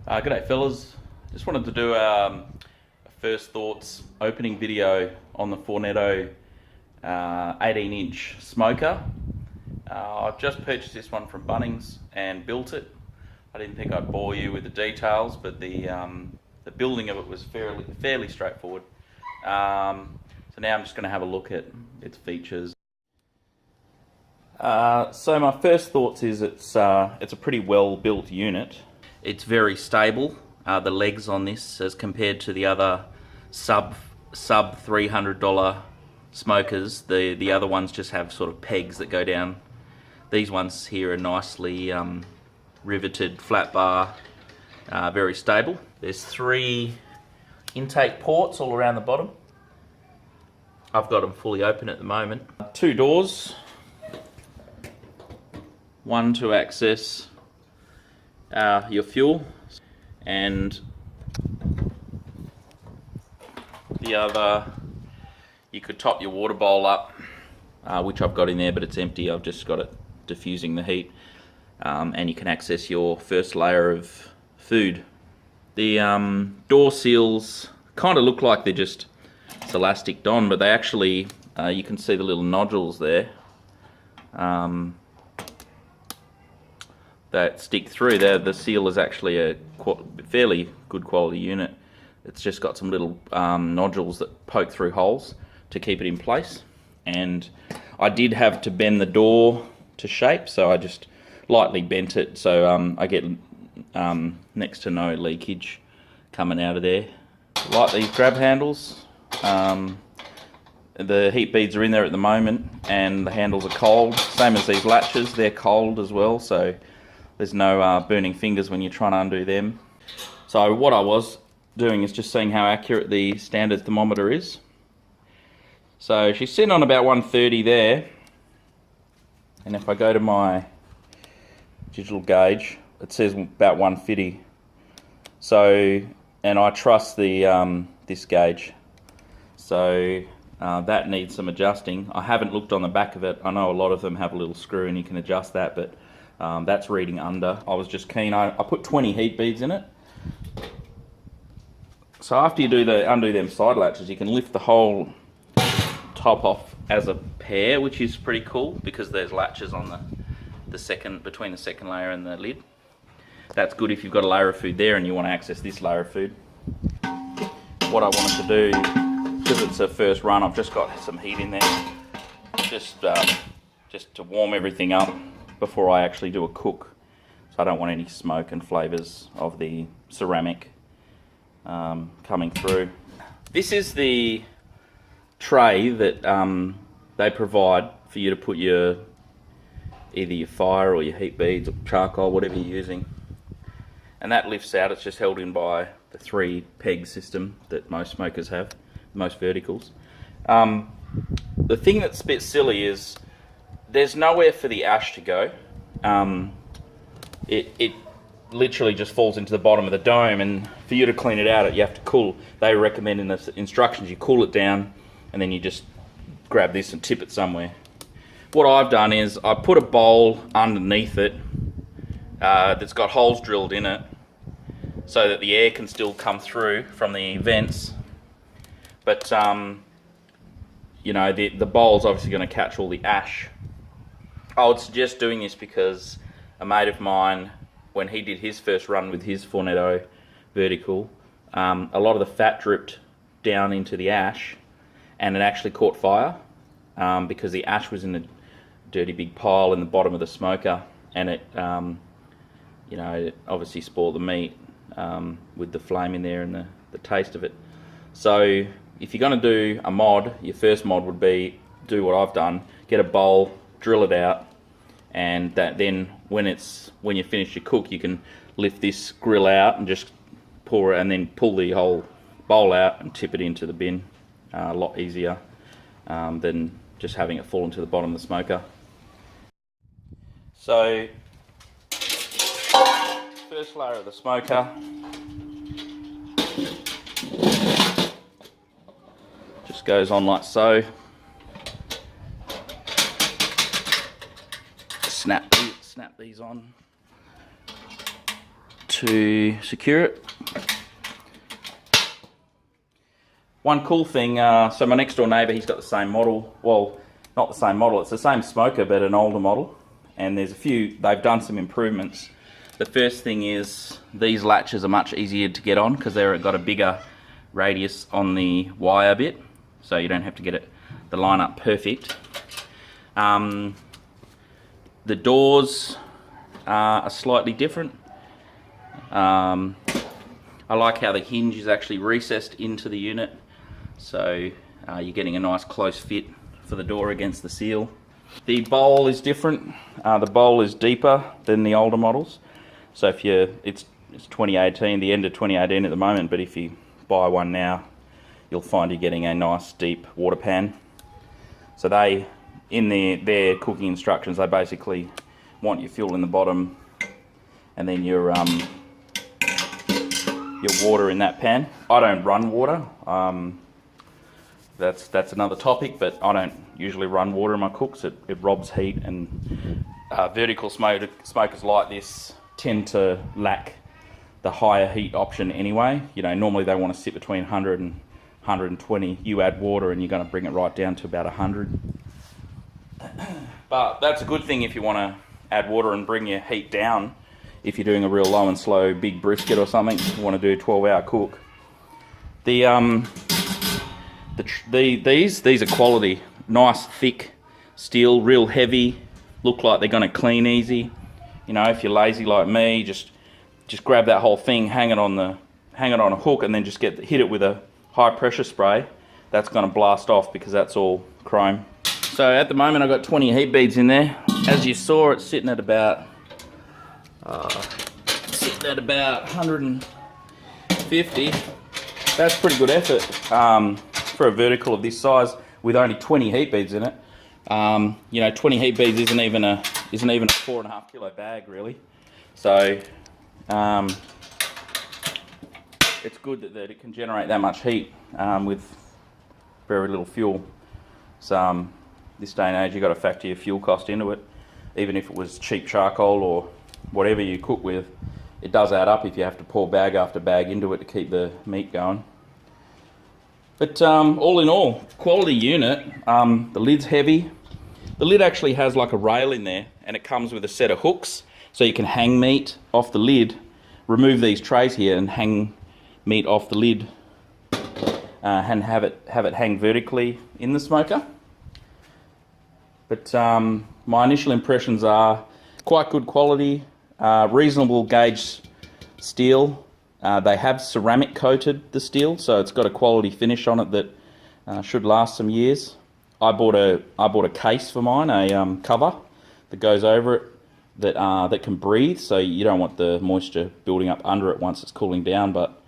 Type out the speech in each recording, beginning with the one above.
G'day fellas, just wanted to do a first thoughts opening video on the Fornetto 18-inch smoker. I've just purchased this one from Bunnings and built it. I didn't think I'd bore you with the details, but the building of it was fairly straightforward. So now I'm just going to have a look at its features. So my first thoughts is it's a pretty well built unit. It's very stable. The legs on this, as compared to the other sub $300 smokers, the other ones just have sort of pegs that go down. These ones here are nicely riveted, flat bar, very stable. There's 3 intake ports all around the bottom. I've got them fully open at the moment. 2 doors, one to access your fuel, and the other, you could top your water bowl up, which I've got in there, but it's empty. I've just got it diffusing the heat, and you can access your first layer of food. The door seals kind of look like they're just elastic Don, but they actually, you can see the little nodules there that stick through. There, the seal is actually a fairly good quality unit. It's just got some little nodules that poke through holes to keep it in place. And I did have to bend the door to shape, so I just lightly bent it, so I get next to no leakage coming out of there. Like these grab handles. The heat beads are in there at the moment, and the handles are cold. Same as these latches, they're cold as well, so there's no burning fingers when you're trying to undo them. So what I was doing is just seeing how accurate the standard thermometer is. So she's sitting on about 130 there, and if I go to my digital gauge, it says about 150. So, and I trust the this gauge. So that needs some adjusting. I haven't looked on the back of it. I know a lot of them have a little screw and you can adjust that, but that's reading under. I was just keen. I put 20 heat beads in it. So after you undo them side latches, you can lift the whole top off as a pair, which is pretty cool because there's latches on between the second layer and the lid. That's good if you've got a layer of food there and you want to access this layer of food. What I wanted to do, because it's a first run, I've just got some heat in there, just to warm everything up before I actually do a cook. So I don't want any smoke and flavours of the ceramic coming through. This is the tray that they provide for you to put either your fire or your heat beads or charcoal, whatever you're using. And that lifts out. It's just held in by the 3 peg system that most smokers have, most verticals. The thing that's a bit silly is there's nowhere for the ash to go. It literally just falls into the bottom of the dome, and for you to clean it out, you have to cool. They recommend in the instructions you cool it down, and then you just grab this and tip it somewhere. What I've done is I put a bowl underneath it that's got holes drilled in it, so that the air can still come through from the vents. But you know, the bowl's obviously going to catch all the ash. I would suggest doing this because a mate of mine, when he did his first run with his Fornetto vertical, a lot of the fat dripped down into the ash, and it actually caught fire because the ash was in a dirty big pile in the bottom of the smoker, and it, you know, it obviously spoiled the meat with the flame in there and the taste of it. So if you're going to do a mod, your first mod would be do what I've done: get a bowl, drill it out, and then when you finish your cook, you can lift this grill out and just pour it, and then pull the whole bowl out and tip it into the bin. A lot easier than just having it fall into the bottom of the smoker. So first layer of the smoker, just goes on like so. Snap these on. to secure it. One cool thing, so my next door neighbour, he's got the same model. Well, not the same model, it's the same smoker, but an older model. And there's a few, they've done some improvements. The first thing is these latches are much easier to get on because they've got a bigger radius on the wire bit, so you don't have to get it the line up perfect. The doors are slightly different. I like how the hinge is actually recessed into the unit, so you're getting a nice close fit for the door against the seal. The bowl is different. The bowl is deeper than the older models. So if it's 2018, the end of 2018 at the moment, but if you buy one now, you'll find you're getting a nice deep water pan. So they, in their cooking instructions, they basically want your fuel in the bottom and then your water in that pan. I don't run water. That's another topic, but I don't usually run water in my cooks. It robs heat, and vertical smokers like this tend to lack the higher heat option anyway. You know, normally they want to sit between 100 and 120. You add water and you're going to bring it right down to about 100. But that's a good thing if you want to add water and bring your heat down. If you're doing a real low and slow big brisket or something, you want to do a 12-hour cook. These are quality, nice thick steel, real heavy, look like they're going to clean easy. You know, if you're lazy like me, just grab that whole thing, hang it on a hook, and then just hit it with a high pressure spray. That's going to blast off because that's all chrome. So at the moment I've got 20 heat beads in there. As you saw, it's sitting at about 150. That's pretty good effort for a vertical of this size with only 20 heat beads in it. You know, 20 heat beads isn't even a 4.5 kilo bag really. So it's good that it can generate that much heat with very little fuel. So this day and age, you've got to factor your fuel cost into it. Even if it was cheap charcoal or whatever you cook with, it does add up if you have to pour bag after bag into it to keep the meat going. But all in all, quality unit. The lid's heavy. The lid actually has like a rail in there, and it comes with a set of hooks, so you can hang meat off the lid. Remove these trays here and hang meat off the lid, and have it hang vertically in the smoker. But my initial impressions are quite good quality, reasonable gauge steel. They have ceramic coated the steel, so it's got a quality finish on it that should last some years. I bought a case for mine, a cover that goes over it that can breathe, so you don't want the moisture building up under it once it's cooling down. But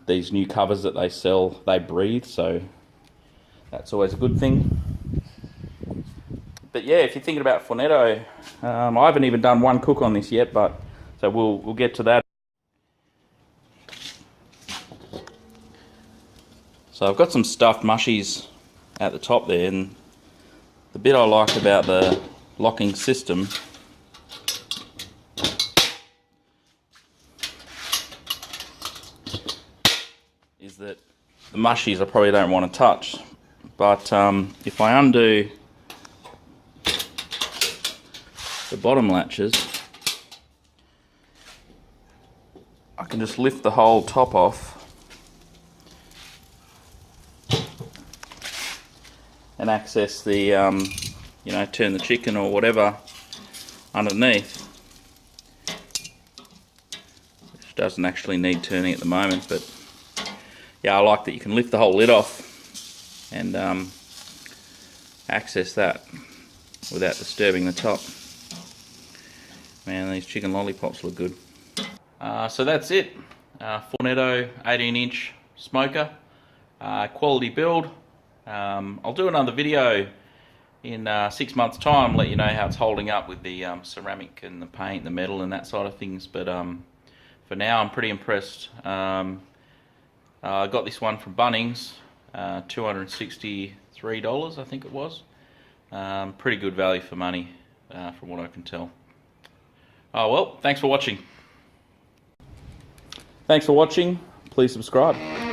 these new covers that they sell, they breathe, so that's always a good thing. But yeah, if you're thinking about Fornetto, I haven't even done one cook on this yet, but so we'll get to that. So I've got some stuffed mushies at the top there, and the bit I like about the locking system is that the mushies I probably don't want to touch, but if I undo the bottom latches, I can just lift the whole top off and access the, you know, turn the chicken or whatever underneath, which doesn't actually need turning at the moment. But yeah, I like that you can lift the whole lid off and access that without disturbing the top. Man, these chicken lollipops look good. So that's it. Fornetto 18-inch smoker, quality build. I'll do another video in 6 months' time, let you know how it's holding up with the ceramic and the paint, the metal and that side of things. But for now, I'm pretty impressed. I got this one from Bunnings, $263 I think it was. Pretty good value for money from what I can tell. Oh well, thanks for watching. Thanks for watching. Please subscribe.